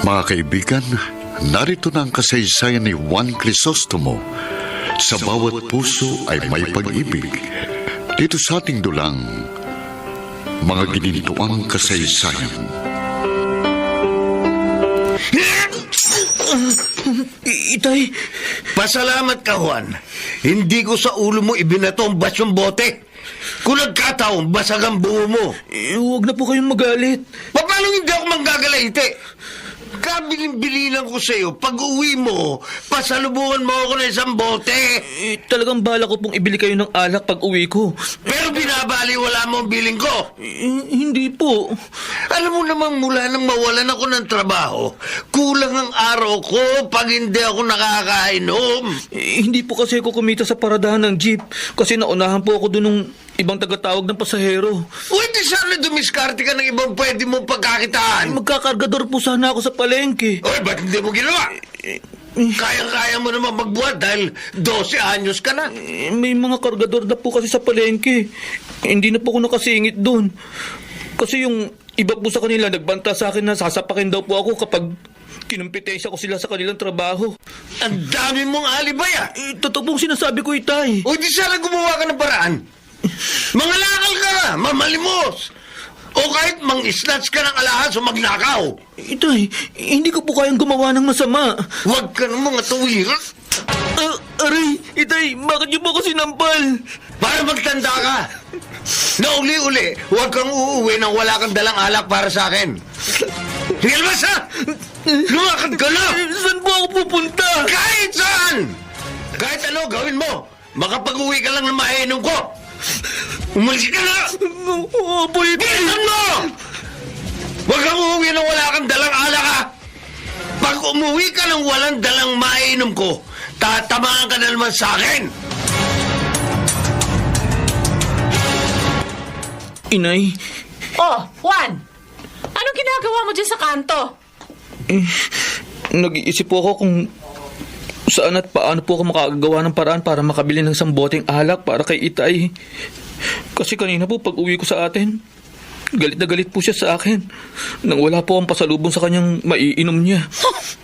Mga kaibigan, narito na ang kasaysayan ni Juan Crisostomo. Sa bawat puso ay may pag-ibig. Dito sa ating dulang, mga ginintuang kasaysayan. Itay, Pasalamat ka, Juan. Hindi ko sa ulo mo ibinato ang basyong bote. Kung nagkataon, basag ang buho mo. huwag na po kayong magalit. Paano hindi ako manggagalaite? Kabilin-bilinan ko sa'yo, pag uwi mo, pasalubungan mo ako ng isang bote. Talagang bala ko pong ibili kayo ng alak pag uwi ko. Pero binabaliwala mo ang biling ko. Hindi po. Alam mo namang mula nang mawalan ako ng trabaho, kulang ang araw ko pag hindi ako nakakainom. Hindi po kasi ako kumita sa paradahan ng jeep kasi naunahan po ako doon ng ibang tagatawag ng pasahero. Pwede sana dumiskarte ka ng ibang pwede mong pagkakitaan. Magkakargador po sana ako sa palengke. Oy, ba't hindi mo ginawa? Kayang-kaya mo naman magbuhat dahil 12 anyos ka na. May mga kargador na po kasi sa palengke. Hindi na po ako nakasingit doon. Kasi yung iba po sa kanila nagbanta sa akin na sasapakin daw po ako kapag kinumpitensya ko sila sa kanilang trabaho. Ang dami mong alibay ah. Totoo pong sinasabi ko, Itay. O di sana gumawa ka ng paraan. Mga lakal ka, mamalimos. O kahit mang-snatch ka ng alahas o magnakaw. Itay, hindi ko po kayang gumawa ng masama. Huwag ka ng mga tuwiran. Aray, Itay, bakit niyo po ako sinampal? Para magtanda ka. Na uli-uli, huwag kang uuwi nang wala kang dalang alak para sa akin. Sige, labas ha! Lumakad ka na! Saan po ako pupunta? Kahit saan! Kahit ano, gawin mo. Makapag-uwi ka lang na mainom ko. Umalis ka na! Opo, Itay. Bilisan mo! Huwag kang uuwi nang wala kang dalang alak ha! Pag umuwi ka nang walang dalang mainom ko, tatamaan ka na naman sa akin! Inay, Oh, Juan! Anong ginagawa mo dyan sa kanto? nag-iisip po ako kung saan at paano po ako makakagawa ng paraan para makabili ng isang boteng alak para kay Itay. Kasi kanina po pag uwi ko sa atin, galit na galit po siya sa akin nang wala po ang pasalubong sa kanyang maiinom niya.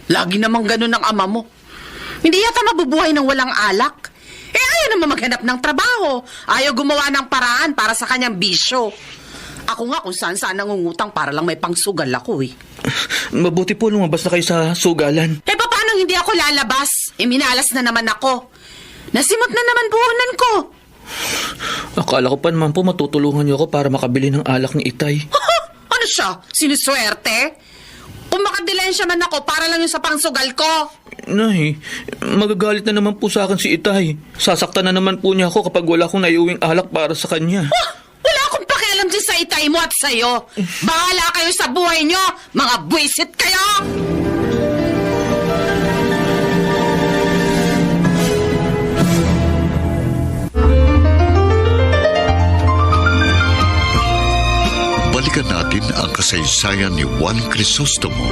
Lagi namang ganun ang ama mo. Hindi yata mabubuhay ng walang alak. Ayaw naman maghanap ng trabaho. Ayaw gumawa ng paraan para sa kanyang bisyo. Ako nga kung saan-saan nangungutang para lang may pangsugal ako eh. Mabuti po lumabas na kayo sa sugalan. Paano hindi ako lalabas? Minalas na naman ako. Nasimot na naman buhunan ko. Akala ko pa naman po matutulungan niyo ako para makabili ng alak ni Itay. Ano siya? Sinuswerte? Kung makadilensya man ako para lang yung sa pangsugal ko. Nay, magagalit na naman po sa akin si Itay. Sasaktan na naman po niya ako kapag wala akong naiuwing alak para sa kanya. Wala akong pakialam dyan sa itay mo at sa'yo. Bahala kayo sa buhay nyo, mga buwisit kayo! Balikan natin ang kasaysayan ni Juan Crisostomo.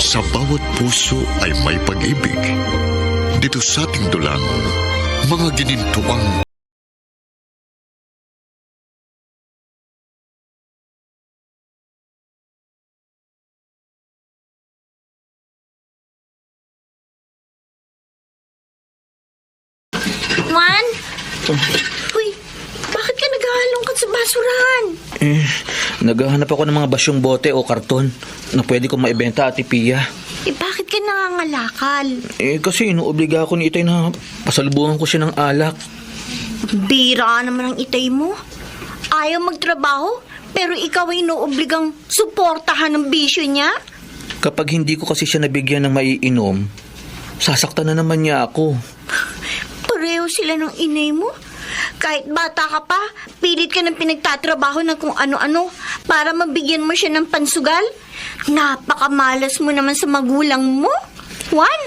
Sa bawat puso ay may pag-ibig. Dito sa ating dulang, mga ginintuang Juan? Uy, bakit ka naghahalongkat sa basurahan? Naghahanap ako ng mga basyong bote o karton na pwede kong maibenta, Ate Pia. Bakit ka nangangalakal? Kasi inuobliga ako ni Itay na pasalubungan ko siya ng alak. Bira naman ang itay mo. Ayaw magtrabaho, pero ikaw ay inuobligang suportahan ng bisyo niya? Kapag hindi ko kasi siya nabigyan ng maiinom, sasaktan na naman niya ako. Pareho sila ng inay mo. Kahit bata ka pa, pilit ka ng pinagtatrabaho ng kung ano-ano para mabigyan mo siya ng pansugal. Napakamalas mo naman sa magulang mo, Juan.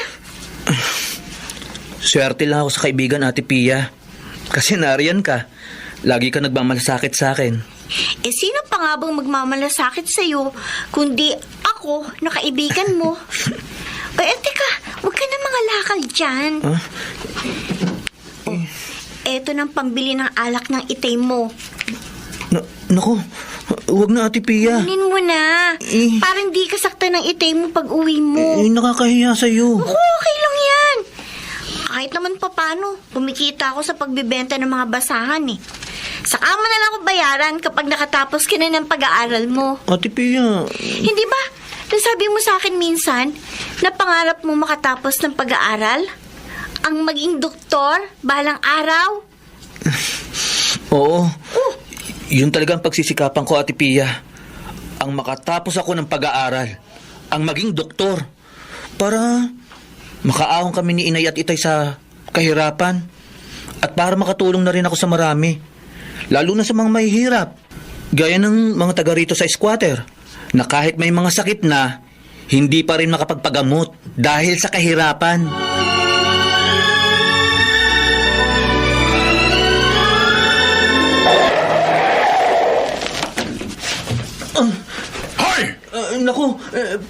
Swerte lang ako sa kaibigan, Ate Pia. Kasi nariyan ka. Lagi ka nagmamalasakit sa akin. Sino pa nga bang magmamalasakit sa'yo, kundi ako na kaibigan mo? Teka, huwag ka na mga lakal dyan. Huh? Eto ng pambili ng alak ng itay mo. Naku, Huwag na, Ate Pia. Kunin mo na. Eh. Parang di kasakta ng itay mo pag uwi mo. Nakakahiya sa'yo. Ako, okay lang yan. Kahit naman paano, kumikita ako sa pagbibenta ng mga basahan eh. Saka mo na lang ako bayaran kapag nakatapos ka na ng pag-aaral mo. Ate Pia, Hindi ba? Nasabi mo sa akin minsan na pangarap mo makatapos ng pag-aaral? Ang maging doktor, balang araw? oo. Yun talagang pagsisikapan ko, Ate Pia. Ang makatapos ako ng pag-aaral. Ang maging doktor. Para makaahon kami ni inay at itay sa kahirapan. At para makatulong na rin ako sa marami. Lalo na sa mga mahihirap. Gaya ng mga taga rito sa squatter. Na kahit may mga sakit na, hindi pa rin makapagpagamot dahil sa kahirapan. Hoy! Naku,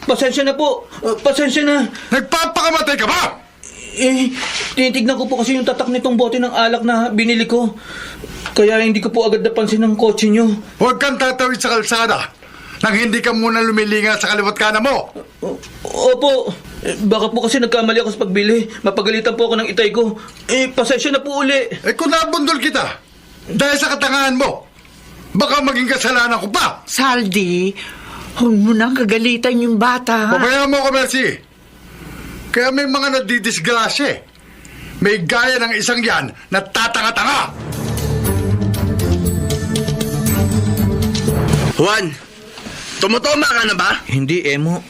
pasensya na po. Pasensya na. Nagpapakamatay ka ba? Tinitignan ko po kasi yung tatak nitong bote ng alak na binili ko. Kaya hindi ko po agad napansin ng kotse nyo. Huwag kang tatawid sa kalsada nang hindi ka muna lumilinga sa kaliwat kanan mo. Opo. Baka po kasi nagkamali ako sa pagbili. Mapagalitan po ako ng itay ko. Pasensya na po uli. Kung nabundol kita, dahil sa katangahan mo, baka maging kasalanan ko pa. Saldi, huwag mo nang kagalitan yung bata. Pabayaan mo ko, Mercy. Kaya may mga nadidisgrasya. May gaya ng isang yan na tatanga-tanga. Juan, tumutoma ka na ba? Hindi, Emo.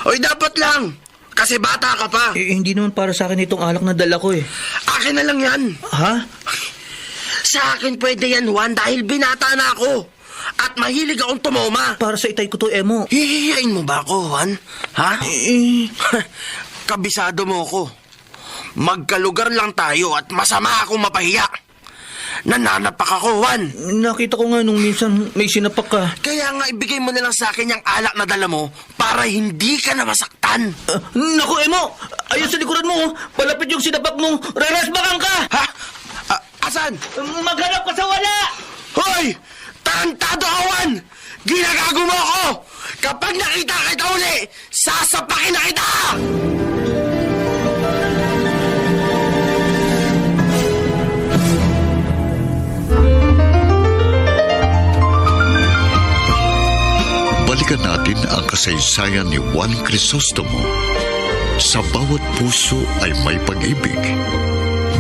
Oy, dapat lang. Kasi bata ka pa. Hindi naman para sa akin itong alak na dala ko eh. Akin na lang yan. Ha? Sa akin pwede yan, Juan, dahil binata na ako. At mahilig akong tumoma. Para sa itay ko to, Emo. Hihihiyain mo ba ako, Juan? Ha? Kabisado mo ako. Magkalugar lang tayo at masama akong mapahiya. Nananapak ako, Juan. Nakita ko nga nung minsan may sinapak ka. Kaya nga ibigay mo na lang sa akin yung alak na dala mo para hindi ka na masaktan. Naku, Emo! Ayun sa likuran mo, oh. Palapit yung sinapak mo. Reresbakan ka! Ha? Asan? Maghanap ka sa wala! Hoy! Tarantado ka, Juan! Ginagago mo ako! Kapag nakita kita uli, sasapakin na kita! Balikan natin ang kasaysayan ni Juan Crisostomo. Sa bawat puso ay may pag-ibig.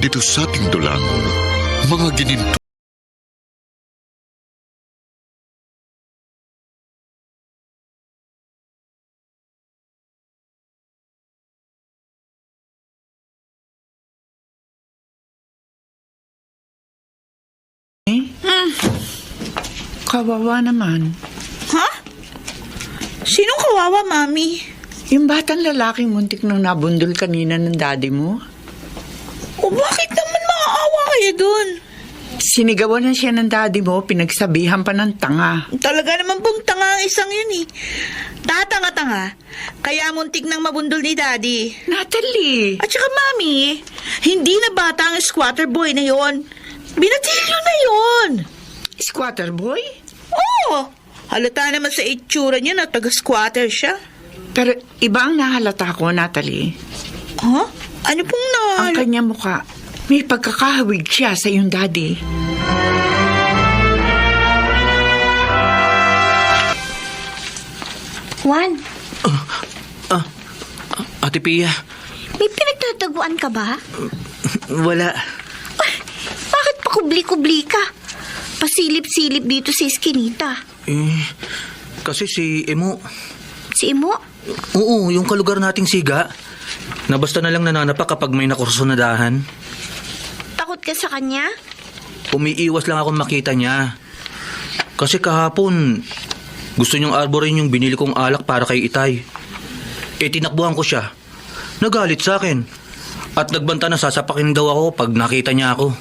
Dito sa ating dulang, mga gininto. Kawawa naman. Ha? Sinong kawawa, Mami? Yung batang lalaking muntik nang nabundol kanina ng daddy mo. O bakit naman maaawa kayo dun? Sinigawan na siya ng daddy mo, pinagsabihan pa ng tanga. Talaga naman pong tanga ang isang yun eh. Tatanga-tanga. Kaya muntik nang mabundol ni Daddy. Natalie! At saka, Mami, hindi na bata ang squatter boy na yon. Binatilyo na yon. Squatter boy? Oo. Halata naman sa itsura niya na taga-squatter siya. Pero iba ang nahalata ko, Natalie. Ha? Ano pong Ang kanyang muka, may pagkakahawig siya sa iyong daddy. Juan, Ate Pia, may pinagtataguan ka ba? wala. Bakit pa kubli-kubli ka? Pasilip-silip dito sa iskinita. Kasi si Emo, Si Imo? oo, yung kalugar nating siga, na basta na lang nananapak kapag may nakursunadahan. Takot ka sa kanya? Umiiwas lang akong makita niya. Kasi kahapon, gusto niyang arborin yung binili kong alak para kay Itay. Tinakbuhan ko siya. Nagalit sa akin. At nagbanta na sasapakin daw ako pag nakita niya ako.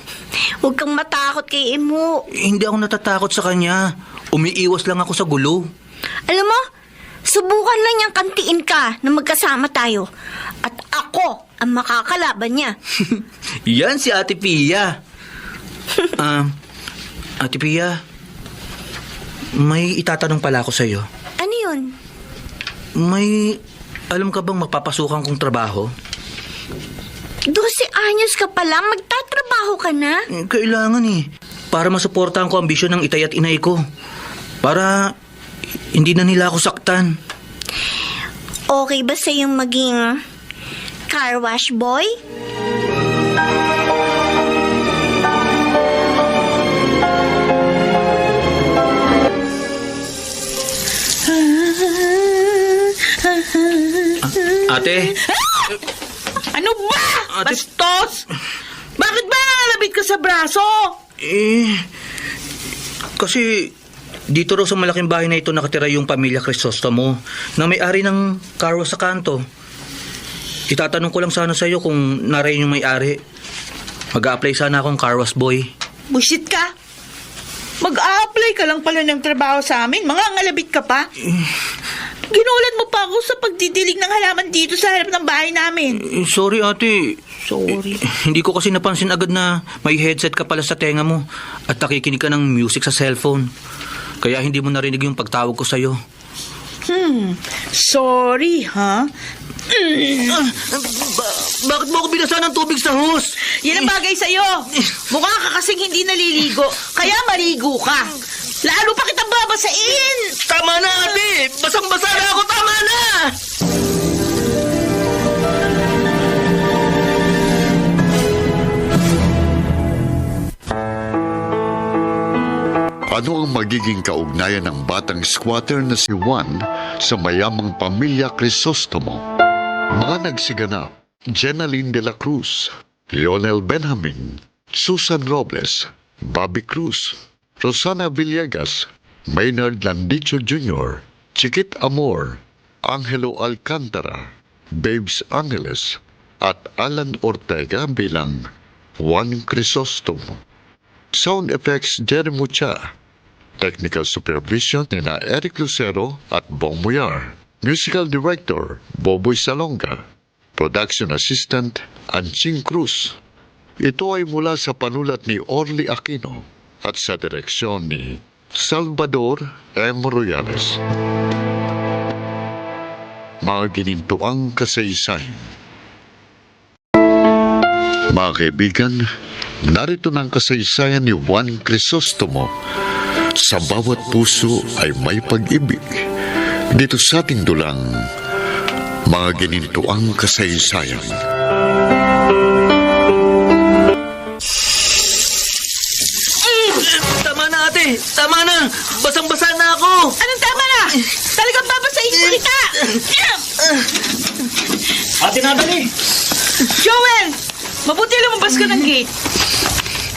Huwag kang matakot kay Imo. Hindi ako natatakot sa kanya. Umiiwas lang ako sa gulo. Alam mo, subukan lang niyang kantiin ka na magkasama tayo. At ako ang makakalaban niya. Yan si Ate Pia. Ate Pia, May itatanong pala ako sa'yo. Ano yun? May alam ka bang mapapasukan kong trabaho? 12 anyos ka pa lang, magtatrabaho ka na? Kailangan para masuportahan ko ang bisyo ng itay at inay ko. Para hindi na nila ako saktan. Okay ba sa'yong maging car wash boy? Ate? Ano ba? Ate- Bastos! Bakit ba nangalabit ka sa braso? Kasi dito raw sa malaking bahay na ito nakatira yung pamilya Crisostomo na may-ari ng car wash sa kanto. Itatanong ko lang sana sa'yo kung narayan yung may-ari. Mag-a-apply sana akong car wash boy. Busit ka. Mag-a-apply ka lang pala ng trabaho sa amin. Mga ngalabit ka pa. Ginulat mo pa ako sa pagdidilig ng halaman dito sa harap ng bahay namin. Sorry ate. Sorry. Hindi ko kasi napansin agad na may headset ka pala sa tenga mo at nakikinig ka ng music sa cellphone. Kaya hindi mo narinig yung pagtawag ko sa'yo. Sorry, ha? Bakit mo ako binasa ng tubig sa hose? Yan ang bagay sa'yo. Mukha ka kasing hindi naliligo. Kaya maligo ka. Lalo pa kitang babasain. Tama na ate! Basang-basa na ako! Tama na! Ano ang magiging kaugnayan ng batang squatter na si Juan sa mayamang pamilya Crisostomo? Mga nagsiganap, Jenaline de la Cruz, Lionel Benjamin, Susan Robles, Bobby Cruz, Rosana Villegas, Maynard Landicho Jr., Chiquit Amor, Angelo Alcantara, Babes Angeles, at Alan Ortega bilang Juan Crisostomo. Sound effects Jerry Mucha. Technical supervision nina Eric Lucero at Bong Muyar. Musical director Boboy Salonga. Production assistant Anching Cruz. Ito ay mula sa panulat ni Orly Aquino at sa direksyon ni Salvador M. Royales. Mga ginintuang kasaysayan. Mga kaibigan, narito ng kasaysayan ni Juan Crisostomo. Sa bawat puso ay may pag-ibig. Dito sa ating dulang, mga ginintuang kasaysayan. Tama na ate! Tama na! Basang-basa na ako! Anong tama na? Talagang babasain ko kita. Ate Natalie, Joel! Mabuti lumabas ka ng gate.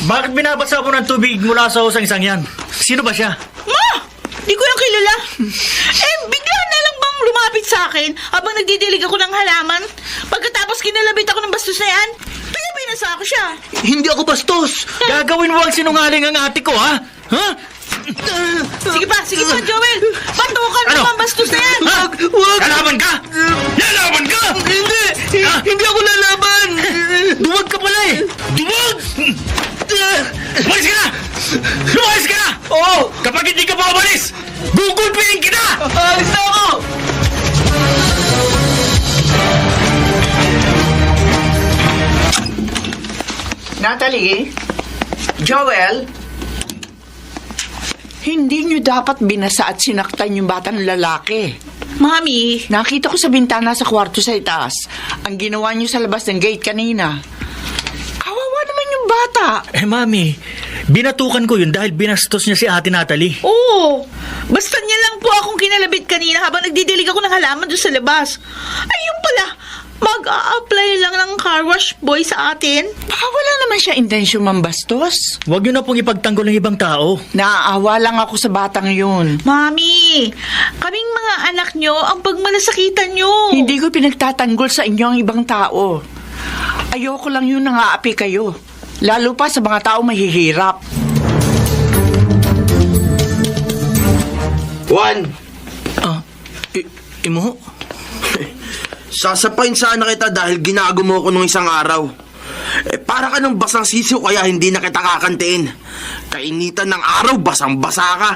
bakit binabasa mo ng tubig mula sa hosang isang yan? Sino ba siya? Ma! Di ko yung kilala. Bigla na lang bang lumapit sa akin habang nagdidilig ako ng halaman? Pagkatapos kinalabit ako ng bastos na yan, kaya binasa ako siya. Hindi ako bastos! Gagawin mo ang sinungaling ang ate ko, ha? Ha? Sige pa, Joel. Patukan mo Ano? ang bastos na yan. Wag! Lalaban ka! Lalaban ka! Hindi! Hindi ako lalaban! Duwag ka pala eh! Duwag! Umalis ka na! Lumayas ka na! Oo! Kapag hindi ka pa umalis, gugulpihin kita! Alis na ako! Natalie? Joel? Hindi niyo dapat binasa at sinaktan yung batang lalaki. Mami, Nakita ko sa bintana sa kwarto sa itaas. Ang ginawa niyo sa labas ng gate kanina. Kawawa naman yung bata. Mami, binatukan ko yun dahil binastos niya si ate Natalie. oo. Basta niya lang po akong kinalabit kanina habang nagdidilig ako ng halaman doon sa labas. Ayun pala, mag-a-apply lang ng car wash boy sa atin. Baka wala naman siya intensyong mambastos. Huwag niyo na pong ipagtanggol ng ibang tao. Naaawa lang ako sa batang yun. Mami, kaming mga anak nyo ang pagmalasakitan nyo. Hindi ko pinagtatanggol sa inyo ang ibang tao. Ayoko lang yun nangaapi kayo. Lalo pa sa mga tao mahihirap. Juan, Imo? sasapain sana kita dahil ginago mo ko nung isang araw. Para ka ng basang sisiw kaya hindi na kita kakantiin. Kainitan ng araw, basang-basa ka.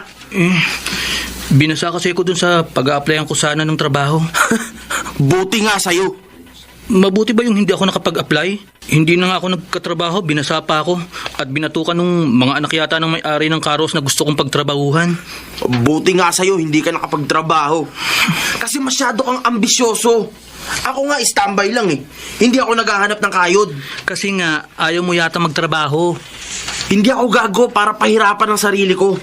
Binasa kasi ako dun sa pag-a-applyan ko sana ng trabaho. Buti nga sa'yo. Mabuti ba yung hindi ako nakapag-apply? Hindi na nga ako nagkatrabaho, binasa pa ako. At binatukan ng mga anak yata ng may-ari ng karos na gusto kong pagtrabahuhan. Buti nga sa'yo, hindi ka nakapagtrabaho. Kasi masyado kang ambisyoso. Ako nga, standby lang eh. Hindi ako naghahanap ng kayod. Kasi nga, ayaw mo yata magtrabaho. Hindi ako gago para pahirapan ang sarili ko.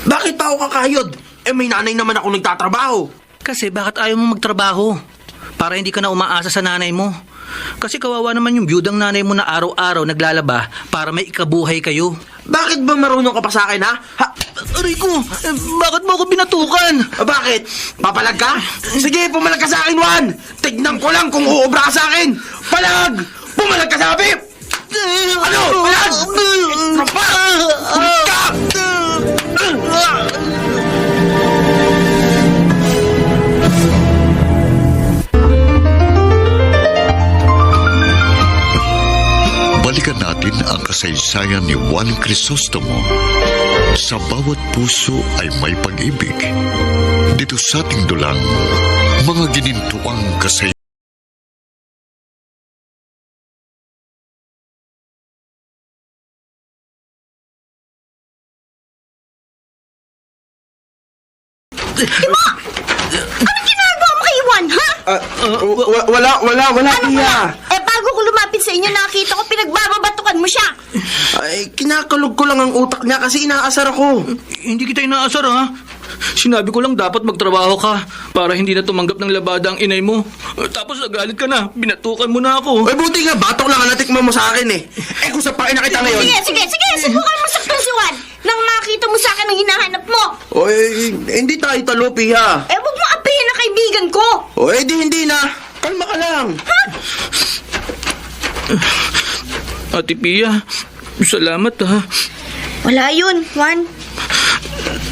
Bakit pa ako kakayod? May nanay naman ako nagtatrabaho. Kasi bakit ayaw mo magtrabaho? Para hindi ka na umaasa sa nanay mo. Kasi kawawa naman yung byudang nanay mo na araw-araw naglalaba para may ikabuhay kayo. Bakit ba marunong ka pa sa akin, ha? Aray ko, bakit mo ako binatukan? Bakit? Papalag ka? Sige, pumalag ka sa akin, Juan! Tignan ko lang kung uubra ka sa akin! Palag! Pumalag ka sa akin! Ano? Palag! Rampa! Ulit ka! Balikan natin ang kasaysayan ni Juan Crisostomo. Sa bawat puso ay may pag-ibig. Dito sa ating dulang, mga ginintuang kasaysayan. Anong ginagawa mo kay Juan, ha? Wala, Pia. Bago ko lumapit sa inyo, nakita ko pinagbababatukan mo siya. Ay, kinakalog ko lang ang utak niya kasi inaasar ako. Hindi kita inaasar, ha? Sinabi ko lang dapat magtrabaho ka para hindi na tumanggap ng labada ang inay mo. Tapos nagalit ka na, binatukan mo na ako. Buti nga, batok lang ang natikman mo sa akin eh. Kung sa pakin nakita ngayon... Sige, subukan mo saktan si Juan nang makita mo sa akin ang hinahanap mo. Hindi tayo talo, Pia. Huwag mo apihin ang kaibigan ko. Hindi na. Kalma ka lang. Ate Pia, salamat, ha? Wala yun, Juan.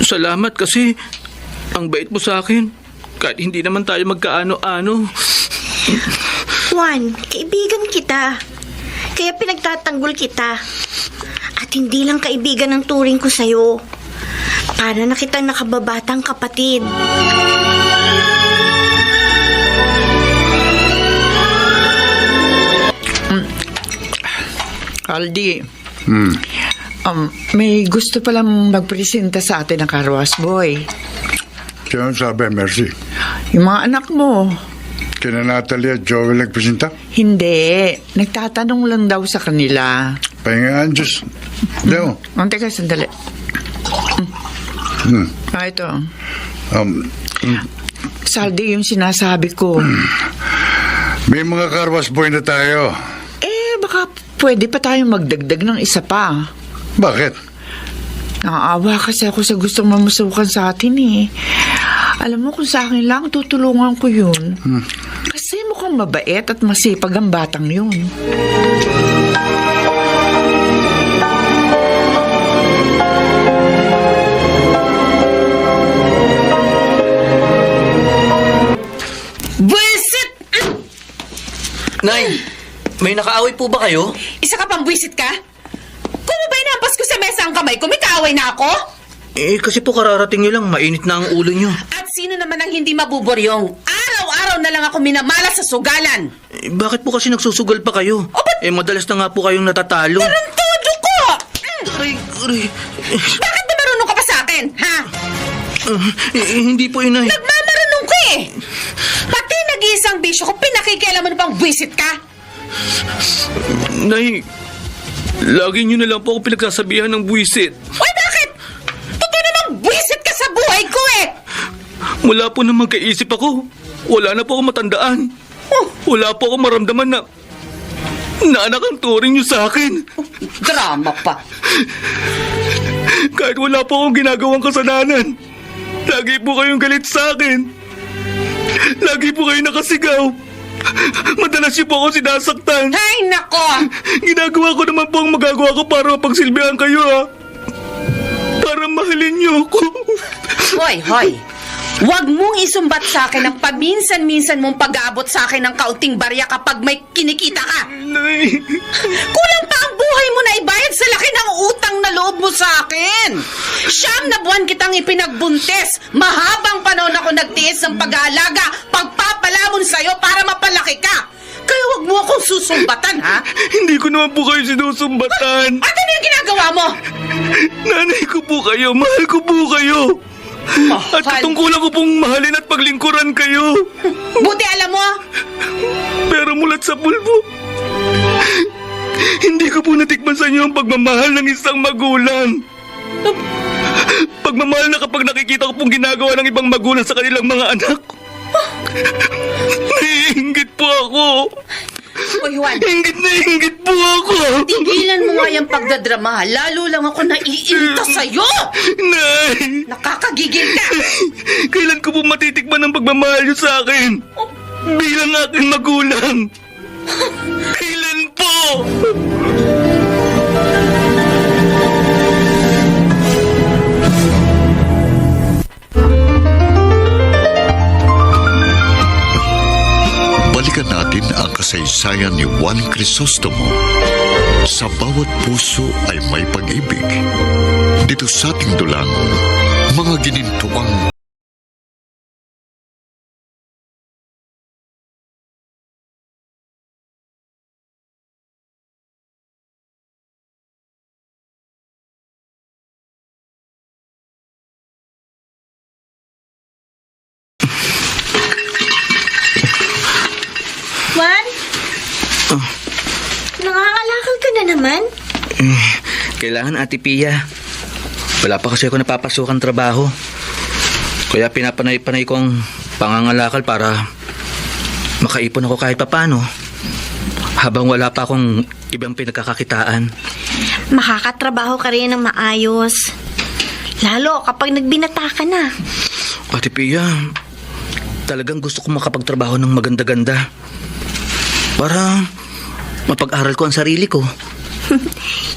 Salamat kasi ang bait mo sa akin. Kahit hindi naman tayo magkaano-ano. Juan, kaibigan kita. Kaya pinagtatanggol kita. At hindi lang kaibigan ang turing ko sa'yo. Para na kitang nakababatang kapatid. Aldi, may gusto palang magpresenta sa atin ng Carwas Boy. Sino sabi, Mercy? Yung mga anak mo. Kina Natalie at Joel nagpresenta? Hindi. Nagtatanong lang daw sa kanila. Pahingaan, Diyos. Deo. Teka, sandali. Ito. Saldi yung sinasabi ko. May mga karwas boy na tayo. Baka pwede pa tayong magdagdag ng isa pa. Bakit? Nakaawa kasi ako sa gustong mamasukan sa atin eh. Alam mo kung sa akin lang, tutulungan ko yun. Kasi mukhang mabait at masipag ang batang yun. Buwisit! Nay, may nakaaway po ba kayo? Isa ka pang buwisit ka? Kung mo ba inampas ko sa mesa ang kamay ko, may kaaway na ako? Kasi po kararating nyo lang, mainit na ang ulo nyo. At sino naman ang hindi mabuburyong? Araw-araw na lang ako minamalas sa sugalan. Bakit po kasi nagsusugal pa kayo? Madalas na nga po kayong natatalo. Tarantudo ko! Aray. Bakit ba marunong ka pa sa akin, ha? Hindi po, inay. Nagmamarunong ko eh! Pati nag-iisang bisyo ko, pinakikialaman pang buwisit ka? Nay, lagi nyo na lang po ako pinagsasabihan ng buwisit. Uy, bakit? Totoo namang buwisit ka sa buhay ko eh! Mula po na magkaisip ako, wala na po ako matandaan. Wala po ako maramdaman na anak ang turing nyo sa akin. Drama pa. Kahit wala po akong ginagawang kasalanan, lagi po kayong galit sa akin. Lagi po kayong nakasigaw. Madalas niyo po ako sinasaktan. Ay, nako! Ginagawa ko naman po ang magagawa ko para mapagsilbihan kayo, ha? Para mahalin niyo ako. Hoy. Huwag mong isumbat sa akin ang paminsan-minsan mong pag-aabot sa akin ng kaunting barya kapag may kinikita ka. Nay. Kulang pa ang buhay mo na ibayad sa laki ng utang na loob mo sa akin? 9 na buwan kitang ipinagbuntis. Mahabang panahon ako nagtiis ng pag-aalaga, pagpapalamon sa'yo para mapalaki ka. Kaya huwag mo akong susumbatan, ha? Hindi ko naman po kayo sinusumbatan. At ano yung ginagawa mo? Nanay ko po kayo, mahal ko po kayo. At katungkulan ko pong mahalin at paglingkuran kayo. Buti alam mo, Pero mulat sa pulbo, hindi ko po natikman sa inyo ang pagmamahal ng isang magulang. Pagmamahal na kapag nakikita ko pong ginagawa ng ibang magulang sa kanilang mga anak. Naiinggit po ako. Uy, Juan, Inggit po ako. tigilan mo nga yung pagdadrama. Lalo lang ako naiirita sa'yo. Nay, Nakakagigil ka. kailan ko po matitikman ang pagmamahal niyo sa akin? Bilang aking magulang. Kailan po? Balikan natin ang kasaysayan ni Juan Crisostomo. Sa bawat puso ay may pag-ibig. Dito sa ating dulang, mga ginintuang Juan? Nangangalakal ka na naman? Kailangan, Ate Pia. Wala pa kasi ako napapasukang trabaho. Kaya pinapanay-panay ko ang pangangalakal para makaipon ako kahit papano. Habang wala pa akong ibang pinagkakakitaan. Makakatrabaho ka rin ng maayos. Lalo kapag nagbinata ka na. Ate Pia, talagang gusto kong makapagtrabaho ng maganda-ganda. Para mapag-aral ko ang sarili ko.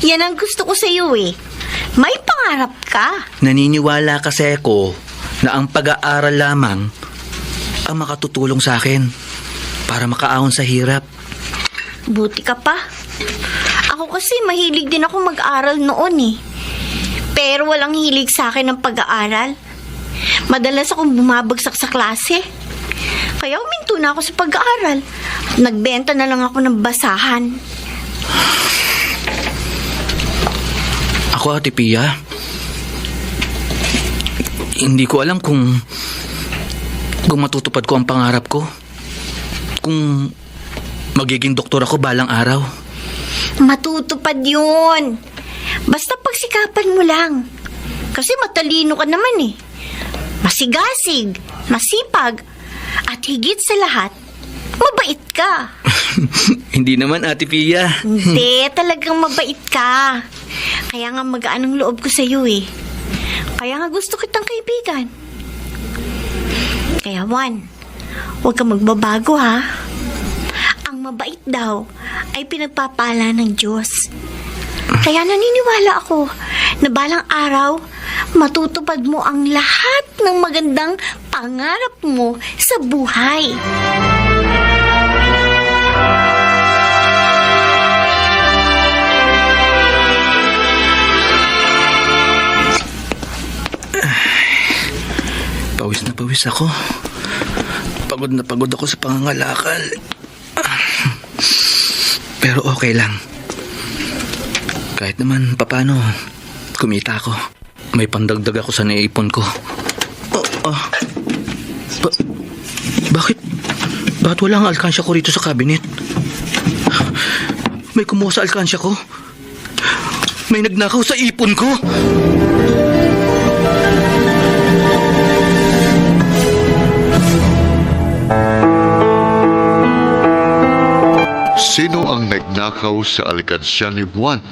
Yan ang gusto ko sa iyo eh. May pangarap ka. Naniniwala kasi ako na ang pag-aaral lamang ang makatutulong sa akin para makaahon sa hirap. Buti ka pa. Ako kasi mahilig din ako mag-aral noon eh. Pero walang hilig sa akin ng pag-aaral. Madalas akong bumabagsak sa klase. Kaya uminto na ako sa pag-aaral. Nagbenta na lang ako ng basahan. Ako, Ate Pia, hindi ko alam kung matutupad ko ang pangarap ko. Kung magiging doktor ako balang araw. Matutupad yun. Basta pagsikapan mo lang. Kasi matalino ka naman eh. Masigasig, masipag, at higit sa lahat, mabait ka. Hindi naman, Ate Pia. Hindi, talagang mabait ka. Kaya nga magaan ang loob ko sa iyo eh. Kaya nga gusto kitang kaibigan. Kaya Juan, huwag kang magbabago ha. Ang mabait daw ay pinagpapala ng Diyos. Kaya naniniwala ako na balang araw, matutupad mo ang lahat ng magandang pangarap mo sa buhay. Pawis na pawis ako. Pagod na pagod ako sa pangangalakal. Pero okay lang. Kahit naman papano, kumita ako. May pandagdag ako sa naipon ko. Bakit wala ang alkansya ko rito sa cabinet? May kumuha sa alkansya ko? May nagnakaw sa ipon ko? Sino ang nagnakaw sa alkansya ni Juan?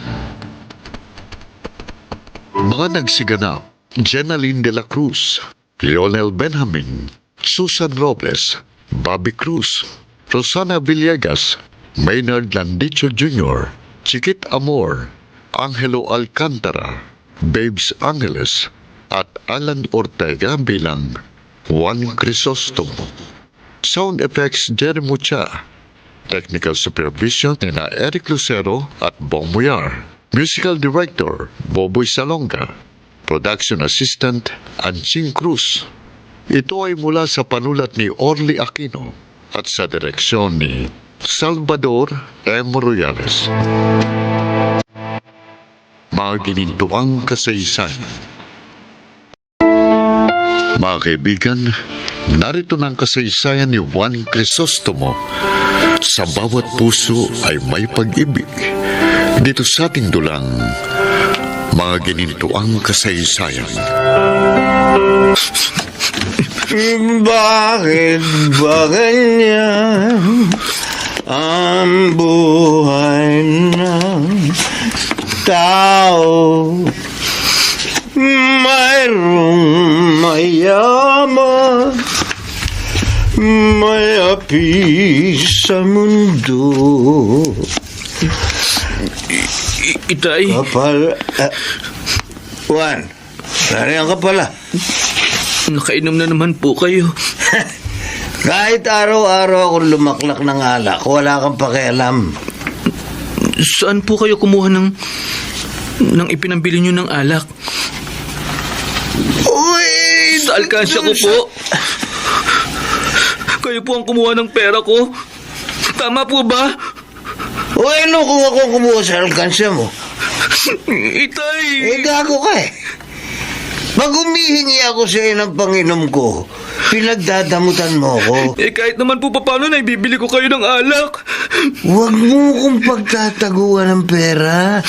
Mga nagsiganap, Jenaline de la Cruz, Lionel Benjamin, Susan Robles, Bobby Cruz, Rosana Villegas, Maynard Landicho Jr., Chiquit Amor, Angelo Alcantara, Babes Angeles, at Alan Ortega bilang Juan Crisostomo. Sound effects Jerry Mucha. Technical supervision nina Eric Lucero at Bong Muyar. Musical Director, Boboy Salonga. Production Assistant, Anching Cruz. Ito ay mula sa panulat ni Orly Aquino at sa direksyon ni Salvador M. Royales. Mga ginintuang kasaysayan. Mga kaibigan, narito ng kasaysayan ni Juan Crisostomo. Sa bawat puso ay may pag-ibig. Dito sa ating dulang, mga ginintuang kasaysayan. Bakit ba ganyan ang buhay ng tao? Mayroong mayaman, may api sa mundo. Itay, Kapal... Juan, nariyan ka pala. nakainom na naman po kayo. Kahit araw-araw akong lumaklak ng alak, wala kang pakialam. Saan po kayo kumuha ng ipinambili nyo ng alak? Uy! Sa alkansya ko po. Kayo po ang kumuha ng pera ko. Tama po ba? Uy, ano kung ako kumuha sa alkansya mo? Itay! Gago ka eh. Pag humihingi ako sa iyo ng panginom ko, pinagdadamutan mo ako. Kahit naman po paano na ibibili ko kayo ng alak. Huwag mo kong pagtataguan ng pera.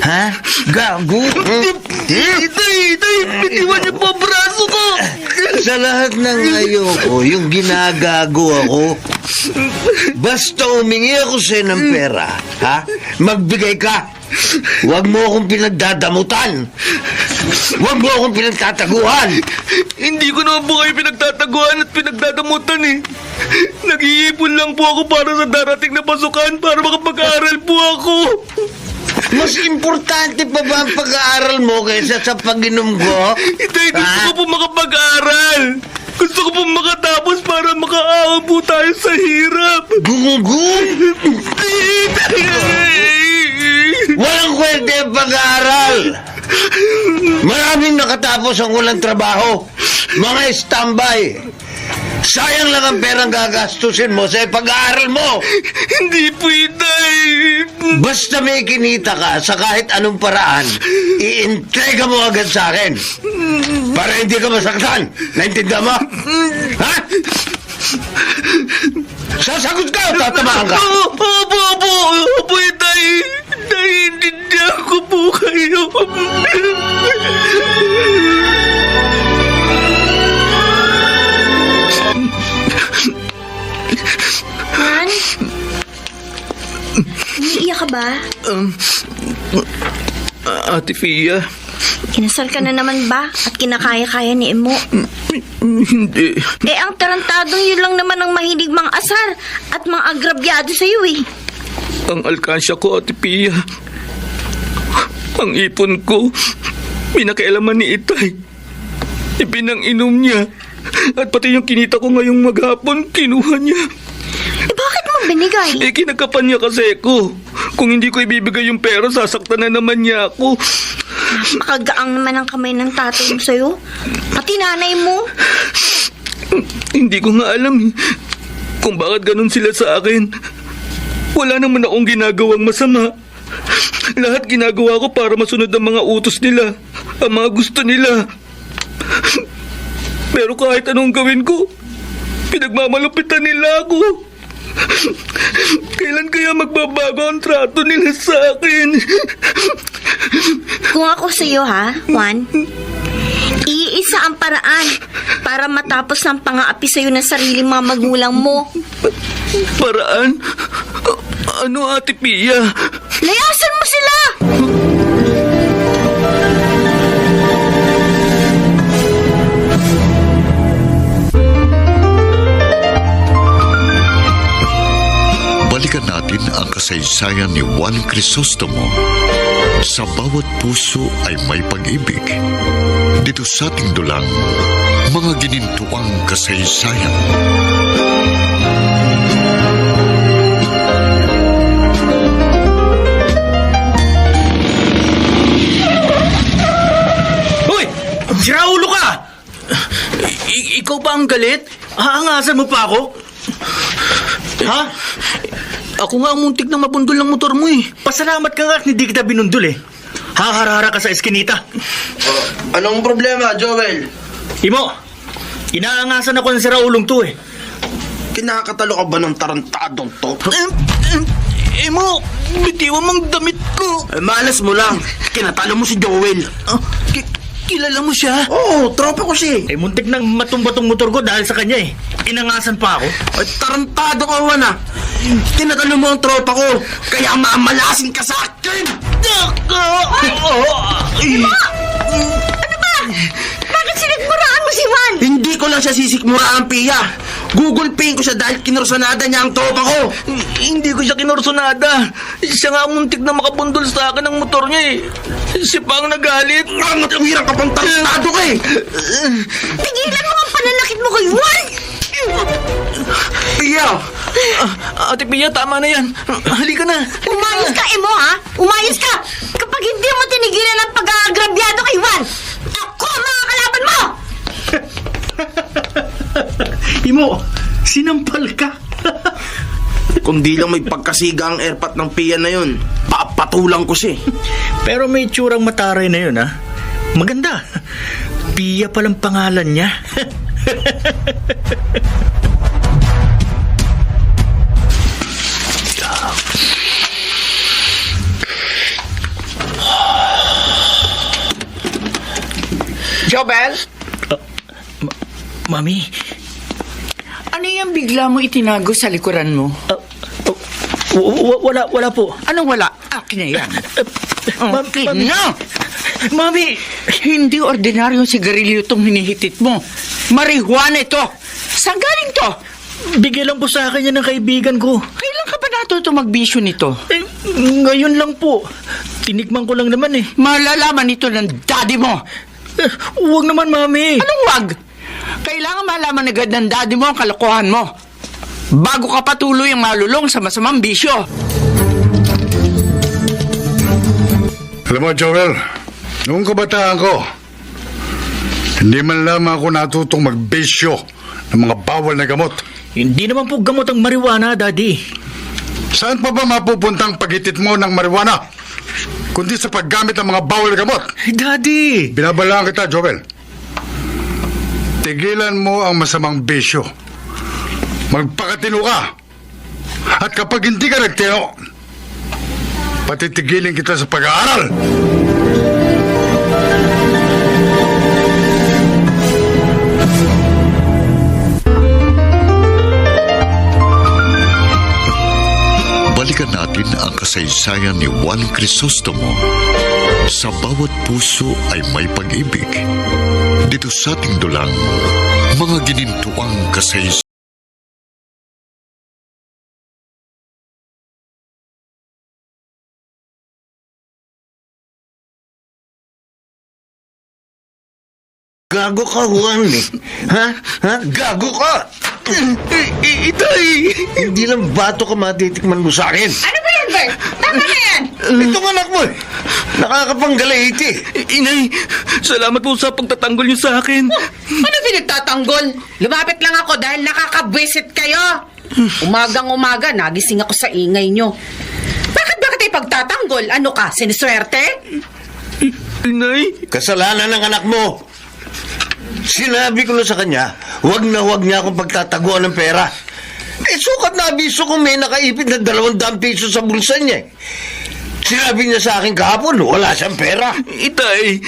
Ha? Gago? Itay! Bitiwan niyo po ang braso ko! Sa lahat ng ayoko, yung ginagago ako, basta humingi ako sa iyo ng pera, ha? Magbigay ka. Huwag mo akong pinagdadamutan. Huwag mo akong pinagtataguan. Hindi ko naman po kayo pinagtataguan at pinagdadamutan eh. Nag-iipon lang po ako para sa darating na pasukan para makapag-aaral po ako. Mas importante pa ba ang pag-aaral mo kaysa sa pag-inom ko? Itay, gusto ko po makapag-aaral. Gusto ko po makatapos para makaahon po tayo sa hirap. Gugugum? Walang kwenta yung pag-aaral. Maraming nakatapos ang walang trabaho. Mga standby. Sayang lang ang perang gagastusin mo sa pag-aaral mo. Hindi po, Itay. Basta may kinita ka sa kahit anong paraan, i-entrega mo agad sa akin. Para hindi ka masaktan. Naintindihan mo? Ha? Sasagot ka o tatamaan ka? Opo, Itay. Naiintindihan ko po kayo. Han? Umiiyak ka ba? Ate Fia, Kinasal ka na naman ba? At kinakaya-kaya ni Emo? hindi. Ang tarantadong yun lang naman ang mahilig mang asar at mang agrabyado sa'yo eh. Ang alkansya ko, Ate Pia. Ang ipon ko, pinakialaman ni Itay. Ipinang-inom niya. At pati yung kinita ko ngayong maghapon, kinuha niya. Bakit mo binigay? Kinagapan niya kasi ko. Kung hindi ko ibibigay yung pera, sasaktan na naman niya ako. Napakagaang naman ang kamay ng tatay mo sa'yo. Pati nanay mo. Hindi ko nga alam kung bakit ganun sila sa akin. Wala naman akong ginagawang masama. Lahat ginagawa ko para masunod ang mga utos nila, ang mga gusto nila. Pero kahit anong gawin ko, pinagmamalupitan nila ako. Kailan kaya magbabago ang trato nila sa akin? Kung ako sa'yo ha, Juan, iisa ang paraan para matapos ng pang-aapi sa'yo ng sariling mga magulang mo. Paraan? Ano, Ate Pia? Layasan mo sila! Balikan natin ang kasaysayan ni Juan Crisostomo. Sa bawat puso ay may pag-ibig. Dito sa ating dulang, mga ginintuang kasaysayan. kang galit? Aangasan mo pa ako? Ha? Ako nga ang muntik na mabundol ng motor mo eh. Pasalamat ka nga at hindi kita binundol eh. Haharara ka sa eskinita. Anong problema, Joel? Imo, inaangasan ako ng siraulong to eh. Kinakatalo ka ba ng tarantadong to? Imo, bitiwan mong damit ko. Malas mo lang. Kinatalo mo si Joel. Kilala mo siya? Oo, tropa ko siya. Eh, muntik nang matumba tong motor ko dahil sa kanya eh. Inangasan pa ako. Ay, tarantado ka, Juan, ah. Tinatalo mo ang tropa ko. Kaya mamalasin ka sa akin. Ano ba? Bakit sinigmuraan mo si Juan? Hindi ko lang siya sisikmuraan, Pia. Google Pay ko siya dahil kinursanada niya ang tropa ko. Hindi ko siya kinorsunada. Siya nga ang muntik na makabundol sa akin ng motor niya eh. Siya pa ang nagalit. Ang matawirang ka pang tarantado ka eh. Tigilan mo ang pananakit mo kay Juan! Pia! Ate Pia, tama na yan. Halika na. Umayos ka, Emo, ha? Umayos ka! Kapag hindi mo tinigilan ang pag-aagrabyado kay Juan, ako ang mga kalaban mo! Imo, sinampal ka. Kung di lang may pagkasiga ang airpot ng Pia na yun, papatulang ko siya. Pero may tsurang mataray na yun ha. Maganda. Pia palang pangalan niya. Jobel? Mami, Ano yung bigla mo itinago sa likuran mo? wala po. Anong wala? Akin na yan. Akin Mami. na! Mami, Hindi ordinaryong sigarilyo itong hinihitit mo. Marijuana ito. Saan galing to? bigay lang po sa akin yan ng kaibigan ko. Kailan ka ba natuto magbisyo nito? Eh, ngayon lang po. Tinikman ko lang naman eh. Malalaman ito ng daddy mo. Huwag naman, Mami. Anong wag? Kailangan malaman agad ng daddy mo ang kalokohan mo. Bago ka patuloy ang malulong sa masamang bisyo. Alam mo, Joel, noong kabataan ko, hindi man lamang ako natutong magbisyo ng mga bawal na gamot. Hindi naman po gamot ang marijuana, Daddy. Saan pa ba mapupuntang paghitit mo ng marijuana? Kundi sa paggamit ng mga bawal na gamot. Daddy! Binabalaan kita, Joel. Tigilan mo ang masamang bisyo. Magpakatino ka. At kapag hindi ka nagtino, patitigilin kita sa pag-aaral. Balikan natin ang kasaysayan ni Juan Crisostomo. Sa bawat puso ay may pag-ibig. Dito sa ating dulang, mga ginintuang kasaysayan. Gago ka, Juan, eh. Ha? Gago ka! Itay! Hindi lang bato ka matitikman mo sa akin. Ano ba yan, Bert? Tama na yan! Itong anak mo, eh. Nakakapanggalait, eh. Inay, salamat po sa pagtatanggol niyo sa akin. Ano pinagtatanggol? Lumapit lang ako dahil nakakabwisit kayo. Umagang-umaga, nagising ako sa ingay nyo. Bakit tayo pagtatanggol? Ano ka, siniswerte? Inay? Kasalanan ng anak mo. Sinabi ko na sa kanya, huwag niya akong pagtataguan ng pera. Eh, sukat na abiso kung may nakaipit na 200 piso sa bulsa niya. Sinabi niya sa akin kahapon, wala siyang pera. Itay,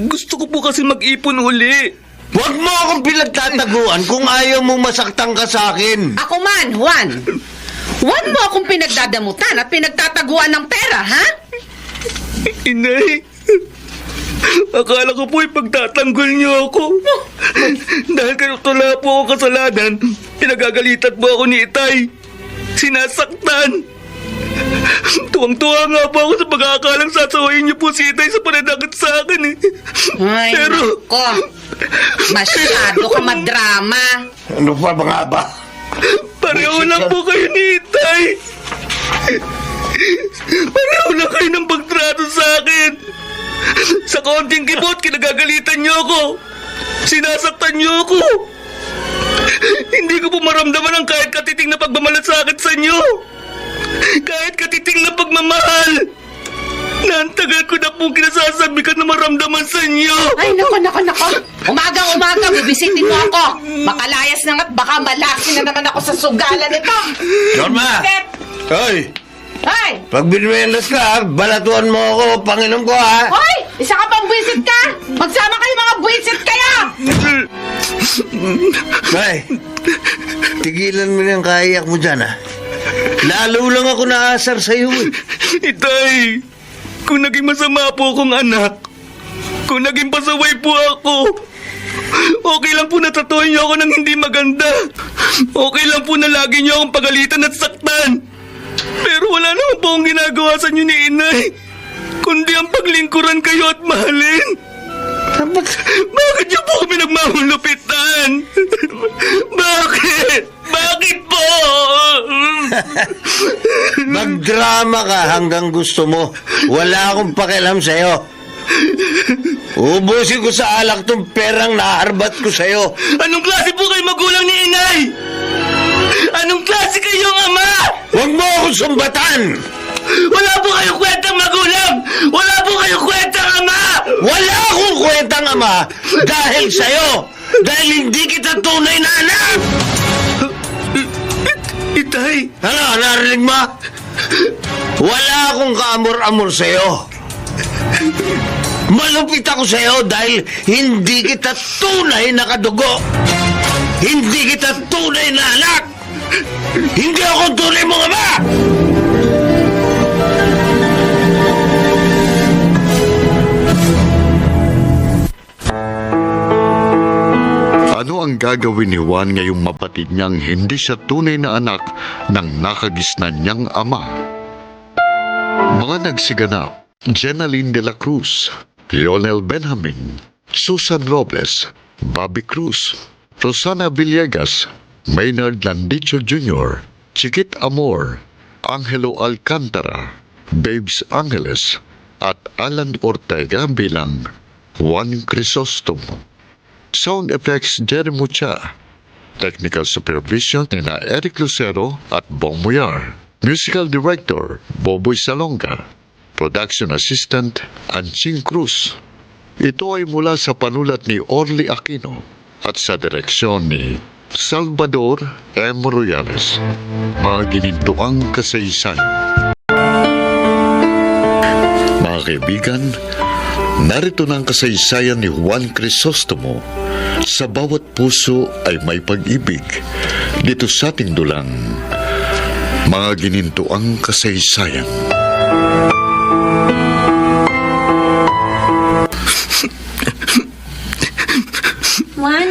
gusto ko po kasi mag-ipon uli. Huwag mo akong pinagtataguan kung ayaw mong masaktan ka sa akin. Ako man, Juan. Juan mo akong pinagdadamutan at pinagtataguan ng pera, ha? Inay, akala ko po ipagtatanggol niyo ako. Dahil wala po ako kasalanan, pinagagalitan po ako ni Itay. Sinasaktan. Tuwang-tuwa nga po ako sa pag-aakalang sasawayin niyo po si Itay sa pananakit sa akin eh. Ay, Pero, nako. Masyado ka madrama. Ano pa ba nga ba? pareho lang po kayo ni Itay. Pareho lang kayo ng pagtrato sa akin. Sa konting kibot, kinagagalitan niyo ako. Sinasaktan niyo ako. Hindi ko po maramdaman ang kahit katiting na pagmamalasakit sa inyo. Kahit katiting na pagmamahal. Nantagal ko na pong kinasasabikan na maramdaman sa inyo. Ay, nako. Umagang-umaga, bibisitin mo ako. Makalayas na nga't baka malaki na naman ako sa sugalan nito. Norma! Step! Hoy! Hoy! Pag binwelas ka, balatuan mo ako, Panginoon ko, ha? Hoy! Isa ka pang buwisit ka! Magsama kayo mga buwisit kayo! Ay, tigilan mo yung kaiyak mo dyan, ha? Lalo lang ako naasar sa'yo, eh. Itay, kung naging masama po akong anak, kung naging pasaway po ako, okay lang po na tatuhin niyo ako ng hindi maganda. Okay lang po na lagi niyo akong pagalitan at saktan. Pero wala naman po akong ginagawa sa inyo ni Inay, kundi ang paglingkuran kayo at mahalin. Bakit niyo po kami nagmamulupitan? Bakit? Bakit po? Magdrama ka hanggang gusto mo. Wala akong pakialam sa'yo. Ubusin ko sa alak tong perang naharbat ko sa'yo. Anong klase po kayo magulang ni Inay? Anong klase kayong ama? Huwag mo akong sumbatan! Wala po kayong kwentang magulang! Wala po kayong kwentang ama! Wala akong kwentang ama dahil sa'yo! Dahil hindi kita tunay na anak! Itay! Ano, narinig mo? Wala akong kaamor-amor sa'yo. Malupit ako sa'yo dahil hindi kita tunay na kadugo. Hindi kita tunay na anak. Hindi ako tunay mong ama! Ano ang gagawin ni Juan ngayong mapatid niyang hindi siya tunay na anak ng nakagisnan niyang ama? Mga nagsiganap, Jenaline de la Cruz, Lionel Benjamin, Susan Robles, Bobby Cruz, Rosana Villegas, Maynard Landicho Jr., Chiquit Amor, Angelo Alcantara, Babes Angeles, at Alan Ortega bilang Juan Crisostomo. Sound effects Jerry Mucha. Technical supervision nina Eric Lucero at Bong Muyar. Musical director Boboy Salonga. Production assistant Anching Cruz. Ito ay mula sa panulat ni Orly Aquino at sa direksyon ni Salvador M. Royales. Mga ginintuang kasaysayan. Mga kaibigan, narito na ang kasaysayan ni Juan Crisostomo. Sa bawat puso ay may pag-ibig. Dito sa ating dulang, mga ginintuang kasaysayan. Juan,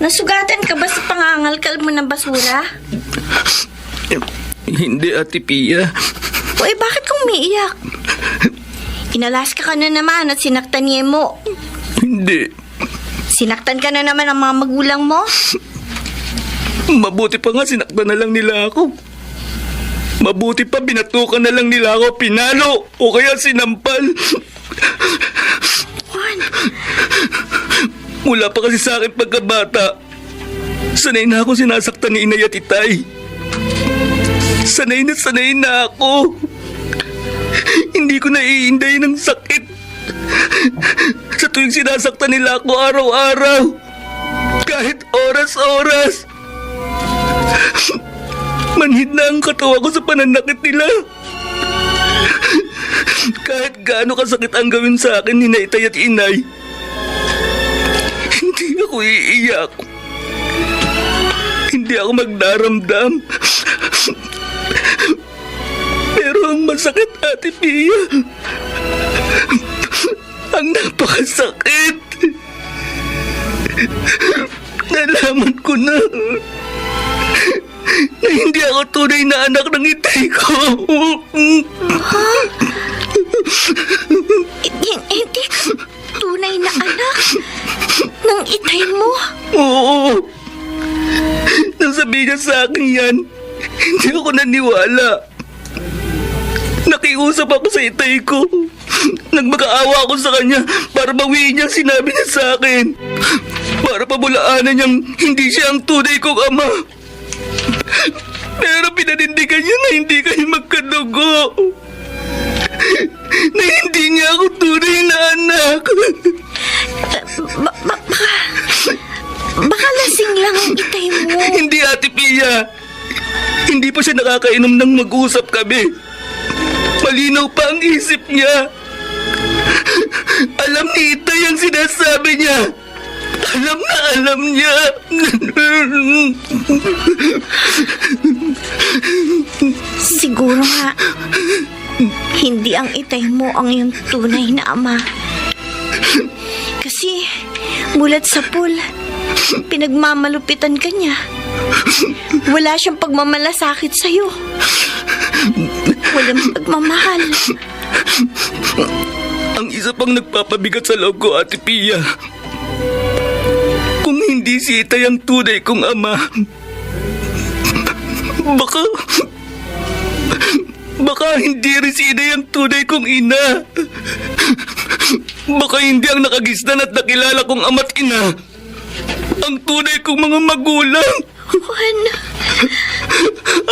nasugatan ka ba sa pangangalkal mo ng basura? Hindi, Ate Pia. O bakit kang umiiyak? Inalas ka na naman at sinaktan niya mo. Hindi. Sinaktan ka na naman ang mga magulang mo. Mabuti pa nga sinaktan na lang nila ako. Mabuti pa binatukan na lang nila ako, pinalo o kaya sinampal. Juan, Mula pa kasi sa akin pagkabata, sanay na ako sinasaktan ni Inay at Itay. Sanay na ako. Hindi ko naiinday ng sakit. Sa tuwing sinasaktan nila ako araw-araw, kahit oras-oras, manhid na ang katawa ko sa pananakit nila. Kahit gaano kasakit ang gawin sa akin ni Itay at Inay, hindi ako iiyak. Hindi ako magdaramdam. Pero ang masakit, Ate Pia, ang napakasakit. Nalaman ko na hindi ako tunay na anak ng Itay ko. hindi ka tunay na anak ng Itay mo? Oo. Nang sabihin niya sa akin yan, hindi ako naniwala. Nakiusap ako sa Itay ko. Nagmakaawa ako sa kanya para bawiin niya ang sinabi niya sa akin. para pabulaanan niyang hindi siya ang tunay kong ama. Pero pinanindigan niya na hindi kayo magkadugo. Na hindi niya ako tunay na anak. Baka lasing lang ang itay mo. Hindi, Ate Pia. Hindi pa siya nakakainom nang mag-usap kami. Malinaw pa ang isip niya. Alam ni Itay ang sinasabi niya. Alam niya. Siguro nga, hindi ang itay mo ang iyong tunay na ama. Kasi, mulat sa pool, pinagmamalupitan ka niya. Wala siyang pagmamalasakit sa'yo. Walang pagmamahal. Ang isa pang nagpapabigat sa loob ko, Ate Pia. Kung hindi si Itay ang tunay kong ama, baka hindi rin si Inay ang tunay kong ina. Baka hindi ang nakagisnan at nakilala kong ama't ina ang tunay kong mga magulang. Juan,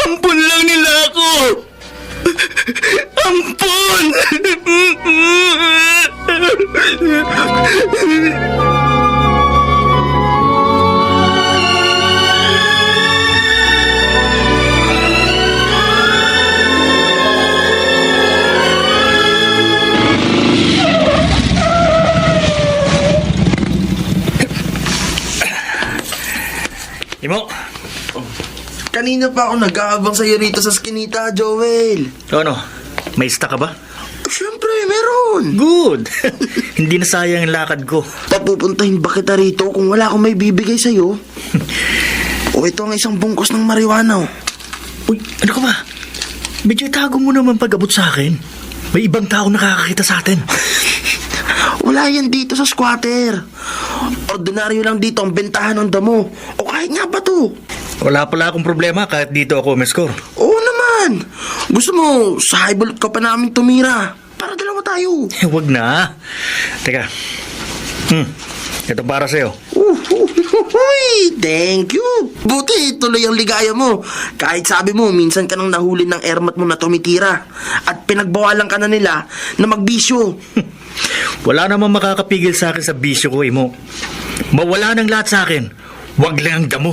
Ampun lang nila ako. Ampun! Imo, Kanina pa ako nag-aabang sa'yo rito sa skinita, Joel. ano? May ista ka ba? Siyempre, meron. Good! Hindi na sayang ang lakad ko. Papupuntahin ba kita rito kung wala akong may bibigay sa'yo? O ito ang isang bungkus ng marijuana. Uy, ano ka ba? Medyo itago mo naman pag-abot sa akin. May ibang tao nakakakita sa atin. Wala yan dito sa squatter. Ordinaryo lang dito ang bentahan ng damo. O kahit nga ba to? Wala pala akong problema kahit dito ako umeskor. Oo naman. Gusto mo, sa highball ka pa namin tumira. Para dalawa tayo. Huwag na. Teka. Ito para sa'yo. Thank you. Buti tuloy ang ligaya mo. Kahit sabi mo, minsan ka nang nahuli ng ermat mo na tumitira. At pinagbawalan ka na nila na magbisyo. Wala namang makakapigil sa akin sa bisyo ko, Imo. Mawala ng lahat sa akin. Huwag lang ang damo.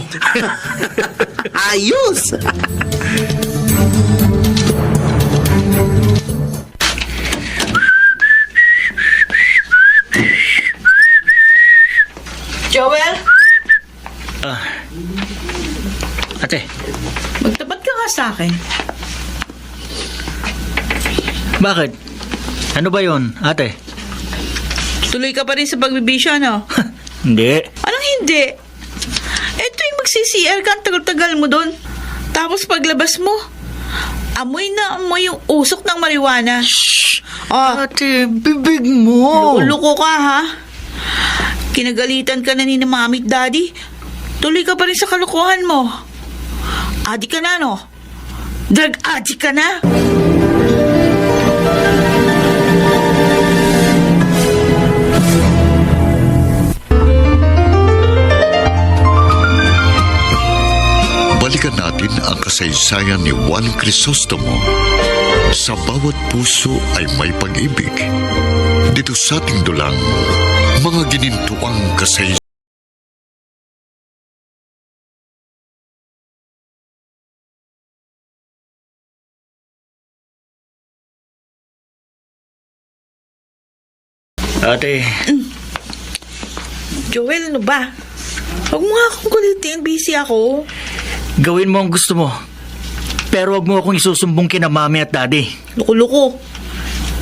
Ayos! Joel, Ate, magtapat ka nga sa akin. bakit? Ano ba yon, ate? Tuloy ka pa rin sa pagbibisyo, ano? Hindi. Anong hindi? Ito yung magsi-CR ka, ang tagal-tagal mo doon. Tapos paglabas mo, amoy na amoy yung usok ng marijuana. Shhh! Oh, Ate, bibig mo. loko ka, ha? Kinagalitan ka na ni Mami at Daddy. Tuloy ka pa rin sa kalokohan mo. Adi ka na, no? Drug addict ka na? Balikan natin ang kasaysayan ni Juan Crisostomo. Sa bawat puso ay may pag-ibig. Dito sa ating dulang, mga ginintuang kasaysayan. Ate, Joel, ano ba? Huwag mo nga akong kulitin, busy ako. gawin mo ang gusto mo. Pero wag mo akong isusumbong kina Mami at Daddy. Loko-loko.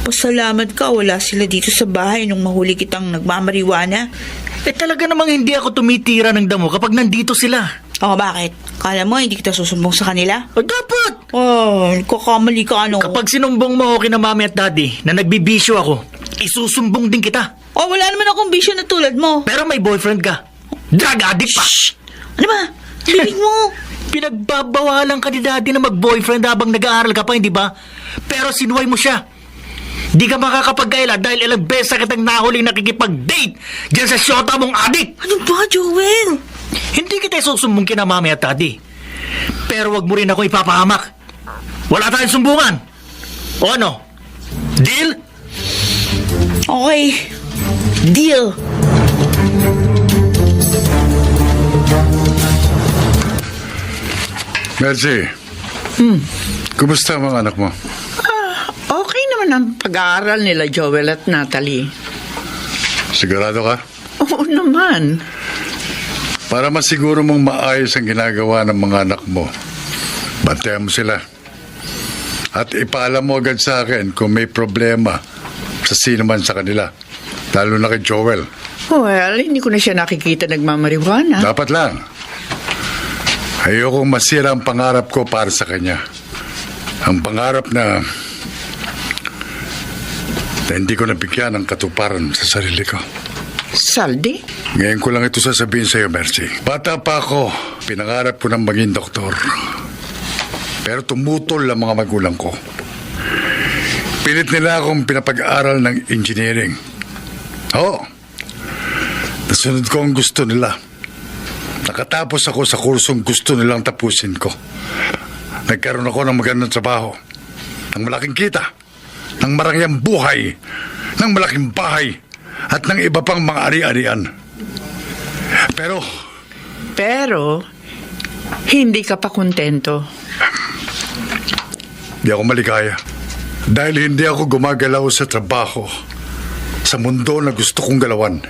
Pasalamat ka, wala sila dito sa bahay nung mahuli kitang nagmamariwana. Talaga namang hindi ako tumitira ng damo kapag nandito sila. O, bakit? Kala mo hindi kita susumbong sa kanila? Dapat! Oh, kakamali ka, ano? Kapag sinumbong mo ako kina Mami at Daddy na nagbibisyo ako, isusumbong din kita. Oh, wala naman akong bisyo na tulad mo. Pero may boyfriend ka. Drug addict pa! Ano ba? Bibig mo. Pinagbabawalan ka ni Daddy na mag-boyfriend habang nag-aaral ka pa, hindi ba? Pero sinuway mo siya. Di ka makakapagkaila dahil ilang beses na kitang nahuling nakikipag-date dyan sa syota mong adik. Ano ba, Joel? Hindi kita susumbong kina mami at daddy. Pero wag mo rin ako ipapahamak. Wala tayong sumbungan. O ano? Deal? Okay. Deal. Mercy. Kumusta ang mga anak mo? Okay naman ang pag-aaral nila, Joel at Natalie. Sigurado ka? Oo naman. Para masiguro mong maayos ang ginagawa ng mga anak mo, bantayan mo sila. At ipaalam mo agad sa akin kung may problema sa sino man sa kanila. Lalo na kay Joel. Well, hindi ko na siya nakikita nagmamariwana. Dapat lang. Ayokong masira ang pangarap ko para sa kanya. Ang pangarap na hindi ko nabigyan ng katuparan sa sarili ko. Saldi? Ngayon ko lang ito sasabihin sa iyo, Mercy. Bata pa ako, pinangarap ko ng maging doktor. Pero tumutol ang mga magulang ko. Pilit nila akong pinapag-aral ng engineering. Oo. Nasunod ko ang gusto nila. Nakatapos ako sa kursong gusto nilang tapusin ko. Nagkaroon ako ng magandang trabaho. Ng malaking kita. Ng marangyang buhay. Ng malaking bahay. At ng iba pang mga ari-arian. Pero, hindi ka pa kontento. Di ako maligaya. Dahil hindi ako gumagalaw sa trabaho. Sa mundo na gusto kong galawan.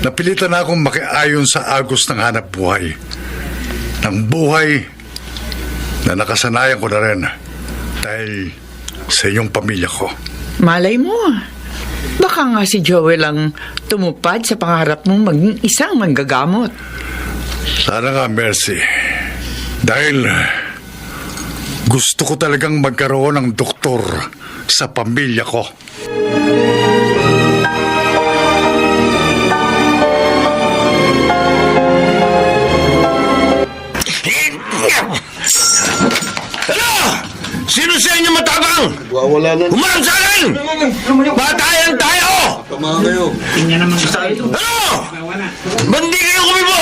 Napilitan akong makiayon sa agos ng hanap buhay. Ng buhay na nakasanayan ko na rin. Dahil sa iyong pamilya ko. Malay mo. Baka nga si Joel ang tumupad sa pangarap mong maging isang manggagamot. Sana nga, Mercy. Dahil gusto ko talagang magkaroon ng doktor sa pamilya ko. Ano? Sino sa inyo matapang? Humarang sa akin! Batayan tayo! Tingnan naman sa ito. Ano? Bandi kayo kumibo!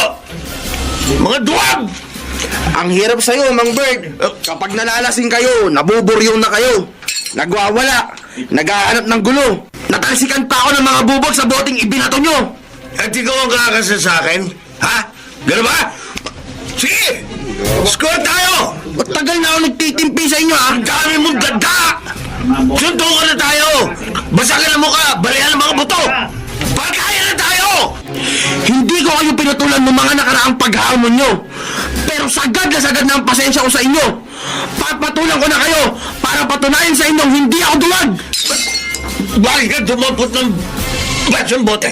Mga duwag! Ang hirap sa'yo, Mang Bird. Kapag nalalasing kayo, nabuburyong na kayo. Nagwawala. Naghahanap ng gulo. Natalsikan pa ako ng mga bubog sa boteng ibinato nyo. At ikaw ang kakasa sa akin? Ha? Gano'n ba? Sige! Score tayo! Tagal na ako nagtitimpi sa inyo, ha? Ang dami mong ganda! Suntukan na tayo! Basagan ang mukha! Balihan ang mga buto! Pagkaya na tayo! Hindi ko kayo pinutulan ng mga nakaraang paghamon nyo. Pero sagad na sagad na ang pasensya ko sa inyo. Papatulan ko na kayo para patunayan sa inyong hindi ako duwag. Bakit ka dumapot ng basong bote?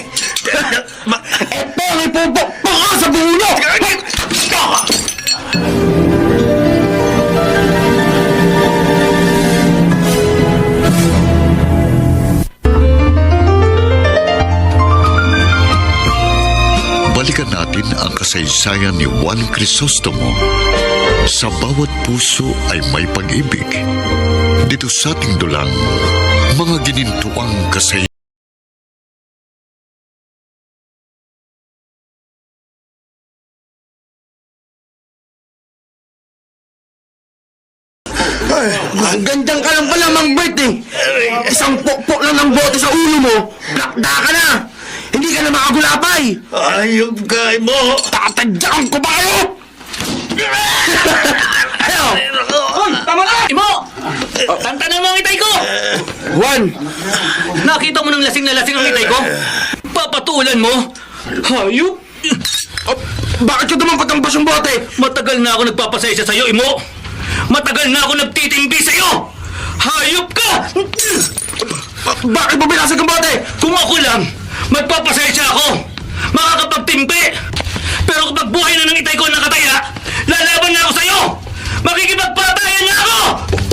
Eto ang ipupukpok ko sa bulo! Balikan natin ang kasaysayan ni Juan Crisostomo. Sa bawat puso ay may pag-ibig. Dito sa ating dulang, mga ginintuang kasaysayan. Ang gandang ka lang pala, Mang Bert eh. Isang pokpok lang ng bote sa ulo mo, plakda ka na. Hindi ka na makagulapay. Ayop ka mo! Tatadyakan ko ba kayo? Ano? Tama na! Imo! Tantanan mo ang itay ko! Juan, Nakita mo ng lasing na lasing ang itay ko? Papatulan mo? Hayop! bakit ka dumampot ang basong bote? Matagal na ako nagpapasensya sa'yo, Imo! Matagal na ako nagtitimbi sa'yo! Hayop ka! Bakit mo binasag ang bote? Kung ako lang, magpapasensya ako! Makakapagtimpi! Pero kapag buhay na ng itay ko nakataya, lalaban na ako sa'yo! Makikipagpatayan na ako!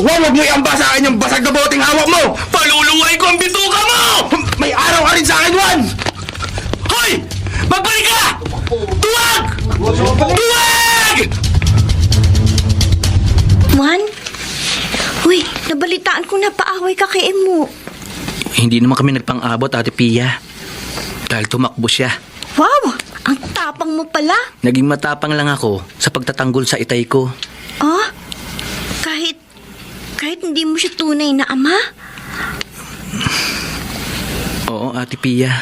Juan, huwag mo iamba sa akin yung basag na boteng hawak mo! Paluluway ko ang bituka mo! May araw ka rin sa akin, Juan! Hoy! Magbalik ka! Tuwag! Tuwag! Juan? Uy, nabalitaan ko kung napaaway ka kay Emo? Hindi naman kami nagpang-abot, Ate Pia. Dahil tumakbo siya. Wow! Ang tapang mo pala. Naging matapang lang ako sa pagtatanggol sa itay ko. Ah? Kahit hindi mo siya tunay na ama? Oo, Ate Pia.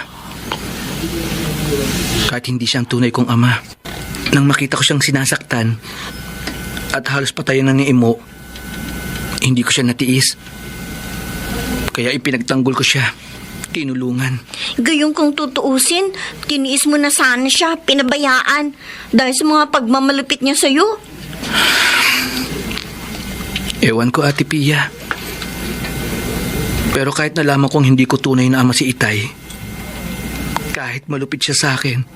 Kahit hindi siyang tunay kong ama. Nang makita ko siyang sinasaktan at halos patayan na ni Emo, hindi ko siya natiis. Kaya ipinagtanggol ko siya. Tinulungan. Gayong kung tutuusin, tiniis mo na sana siya, pinabayaan, dahil sa mga pagmamalupit niya sa'yo. Ewan ko, Ate Pia. Pero kahit nalaman kong hindi ko tunay na ama si Itay, kahit malupit siya sa akin,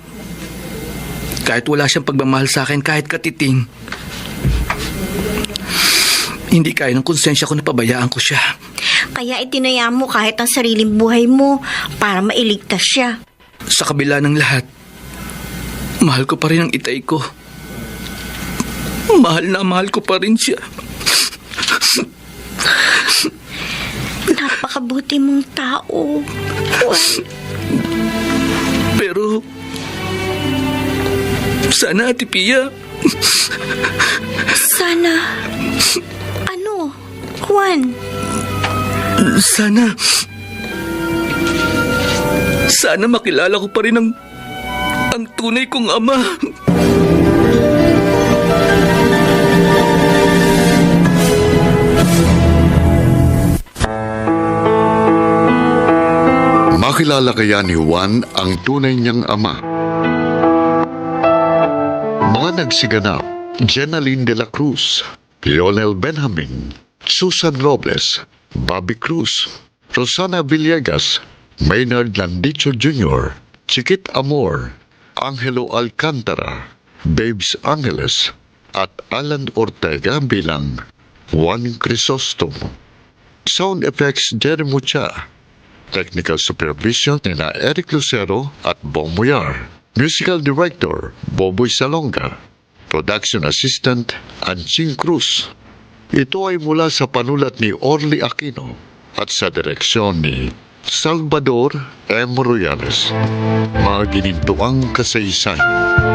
kahit wala siyang pagmamahal sa akin, kahit katiting, hindi kaya ng konsensya ko na pabayaan ko siya. Kaya itinaya mo kahit ang sariling buhay mo para mailigtas siya. Sa kabila ng lahat, mahal ko pa rin ang Itay ko. Mahal ko pa rin siya. Napakabuti mong tao. Juan. Pero, sana, Ate Pia. Sana. Ano? Juan? Sana makilala ko pa rin ang tunay kong ama. Makilala kaya ni Juan ang tunay niyang ama? Mga nagsiganap, Jenaline de la Cruz, Lionel Benjamin, Susan Robles, Bobby Cruz, Rosana Villegas, Maynard Landicho Jr., Chiquit Amor, Angelo Alcantara, Babes Angeles, at Alan Ortega bilang Juan Crisostomo. Sound effects Jerry Mucha. Technical supervision nina Eric Lucero at Bong Muyar. Musical director Boboy Salonga. Production assistant Anching Cruz. Ito ay mula sa panulat ni Orly Aquino at sa direksyon ni Salvador M. Royales. Mga ginintuang kasaysayan.